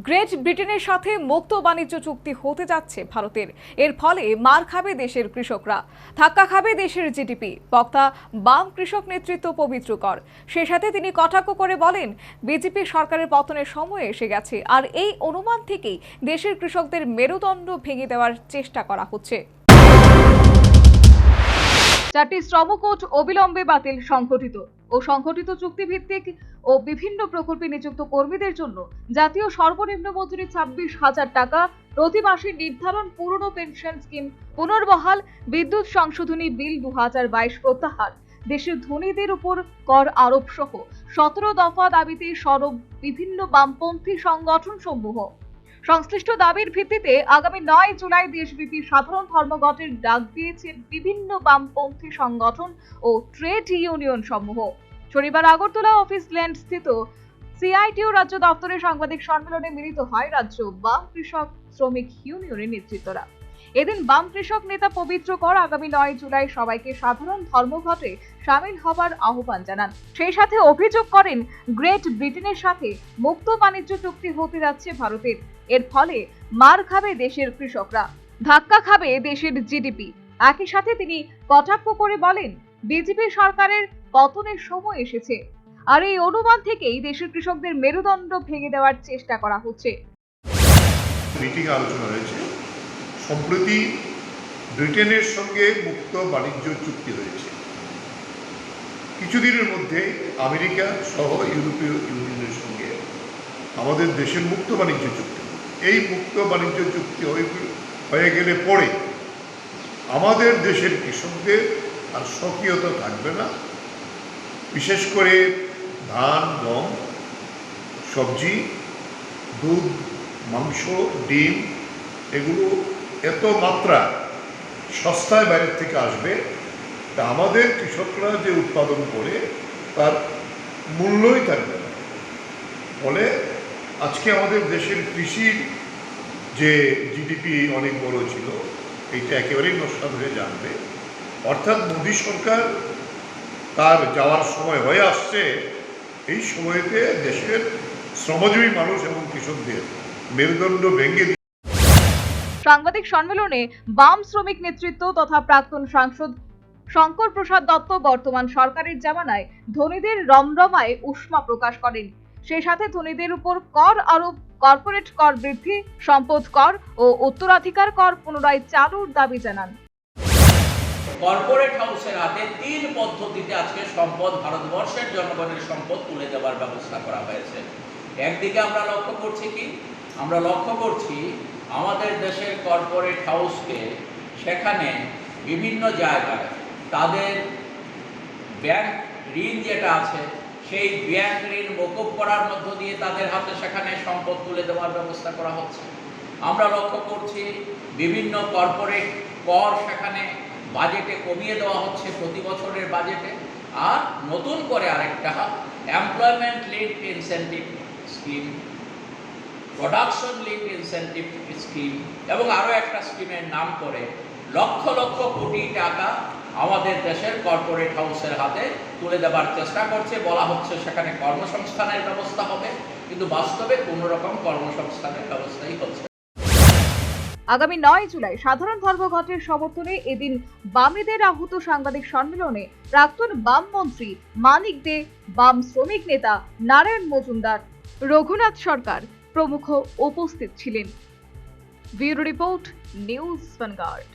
Great ব্রিটেনের সাথে মুক্ত বাণিজ্য চুক্তি হতে যাচ্ছে ভারতের। এর ফলে মার খাবে দেশের কৃষকরা, ধাক্কা খাবে দেশের জিডিপি। বক্তা বাম কৃষক নেতৃত্ব পবিত্র কর। সে সাথে তিনি কটাক্ষ করে বলেন, বিজেপি সরকারের পতনের সময় এসে গেছে, আর এই অনুমান থেকেই দেশের কৃষকদের মেরুদণ্ড ভেঙে দেওয়ার চেষ্টা করা হচ্ছে। 4টি শ্রম কোড অবিলম্বে বাতিল। সংগঠিত চুক্তিভিত্তিক ও বিভিন্ন প্রকল্পে নিযুক্ত কর্মীদের জন্য জাতীয় সর্বনিম্ন মজুরি 26,000 টাকা প্রতি মাসে নির্ধারণ। পুরনো পেনশন স্কিম পুনর্বহাল। বিদ্যুৎ সংশোধনী বিল 2022 প্রত্যাহার। দেশের ধনীদের উপর কর আরোপ সহ 17 দফা দাবিতে সরব বিভিন্ন বামপন্থী সংগঠন সমূহ। সংশ্লিষ্ট দাবির ভিত্তিতে আগামী 9 জুলাই দেশব্যাপী সাধারণ ধর্মঘটের ডাক দিয়েছে বিভিন্ন বামপন্থী সংগঠন ও ট্রেড ইউনিয়ন সমূহ। শনিবার আগরতলা অফিস ল্যান্ড স্থিত সিআইটিইউ রাজ্য দপ্তরে সাংবাদিক সম্মেলনে মিলিত হয় রাজ্য বাম কৃষক শ্রমিক ইউনিয়নের নেতৃত্বরা। এদিন বাম কৃষক নেতা পবিত্র কর আগামী 9 জুলাই সবাইকে সাধারণ ধর্মঘটে সামিল হবার আহ্বান জানান। সেই সাথে অভিযোগ করেন, গ্রেট ব্রিটেনের সাথে মুক্ত বাণিজ্য চুক্তি হতে যাচ্ছে ভারতের। এর ফলে মার খাবে দেশের কৃষকরা, ধাক্কা খাবে দেশের জিডিপি। একই সাথে তিনি কটাক্ষ করে বলেন, বিজেপি সরকারের পতনের সময় এসেছে, আর এই অনুমান থেকেই দেশের কৃষকদের মেরুদণ্ড ভেঙে দেওয়ার চেষ্টা করা হচ্ছে। মিটিং আলোচনা হয়েছে। সম্প্রতি ব্রিটেনের সঙ্গে মুক্ত বাণিজ্য চুক্তি হয়েছে। কিছুদিনের মধ্যে আমেরিকা সহ ইউরোপীয় ইউনিয়নের সঙ্গে আমাদের দেশের মুক্ত বাণিজ্য চুক্তি। এই মুক্ত বাণিজ্য চুক্তি হয়ে গেলে পরে আমাদের দেশের কৃষকদের আর স্বকীয়তা থাকবে না। বিশেষ করে ধান, গম, সবজি, দুধ, মাংস, ডিম এগুলো এত মাত্রা সস্তায় বাইরের থেকে আসবে, তা আমাদের কৃষকরা যে উৎপাদন করে তার মূল্যই থাকবে না। ফলে আজকে আমাদের দেশের কৃষির যে জিডিপি অনেক বড় ছিল, এইটা একেবারেই নস্বাত হয়ে যাবে। অর্থাৎ মোদী সরকার তার যাওয়ার সময় হয়ে আসছে। এই সময়তে দেশের শ্রমজীবী মানুষ এবং কৃষকদের মেরুদণ্ড ভেঙে। সাংবাদিক সম্মেলনে বাম শ্রমিক নেতৃত্ব তথা প্রাক্তন সাংসদ শঙ্কর প্রসাদ দত্ত বর্তমান সরকারের জামানায় ধনীদের রমরমায় উষ্মা প্রকাশ করেন। সেই সাথে ধনীদের উপর কর আরোপ, কর্পোরেট কর বৃদ্ধি, সম্পদ কর ও উত্তরাধিকার কর পুনরায় চালুর দাবি জানান। কর্পোরেট হাউসের হাতে 3 পদ্ধতিতে আজকে সম্পদ, ভারতবর্ষের জনগণের সম্পদ তুলে দেওয়ার ব্যবস্থা করা হয়েছে। একদিকে আমরা লক্ষ্য করছি আমাদের দেশের কর্পোরেট হাউসকে সেখানে বিভিন্ন জায়গায় তাদের ব্যাংক ঋণ যেটা আছে সেই ব্যাংক ঋণ মকুব করার মধ্য দিয়ে তাদের হাতে সেখানে সম্পদ তুলে দেওয়ার ব্যবস্থা করা হচ্ছে। আমরা লক্ষ্য করছি বিভিন্ন কর্পোরেট কর সেখানে বাজেটে কমিয়ে দেওয়া হচ্ছে প্রতি বছরের বাজেটে। আর নতুন করে আরেকটা employment linked incentive scheme, production linked incentive scheme এবং আরও একটা স্কিমের নাম করে লক্ষ লক্ষ কোটি টাকা আমাদের দেশের কর্পোরেট হাউসের হাতে তুলে দেওয়ার চেষ্টা করছে। বলা হচ্ছে সেখানে কর্মসংস্থানের ব্যবস্থা হবে, কিন্তু বাস্তবে কোনো রকম কর্মসংস্থানের ব্যবস্থাই হচ্ছে। আগামী 9 জুলাই সাধারণ ধর্মঘটের সমর্থনে এদিন বামেদের আহূত সাংবাদিক সম্মেলনে প্রাক্তন বাম মন্ত্রী মানিক দে, বাম শ্রমিক নেতা নারায়ণ মজুমদার, রঘুনাথ সরকার প্রমুখ উপস্থিত ছিলেন। Bureau report, news vanguard.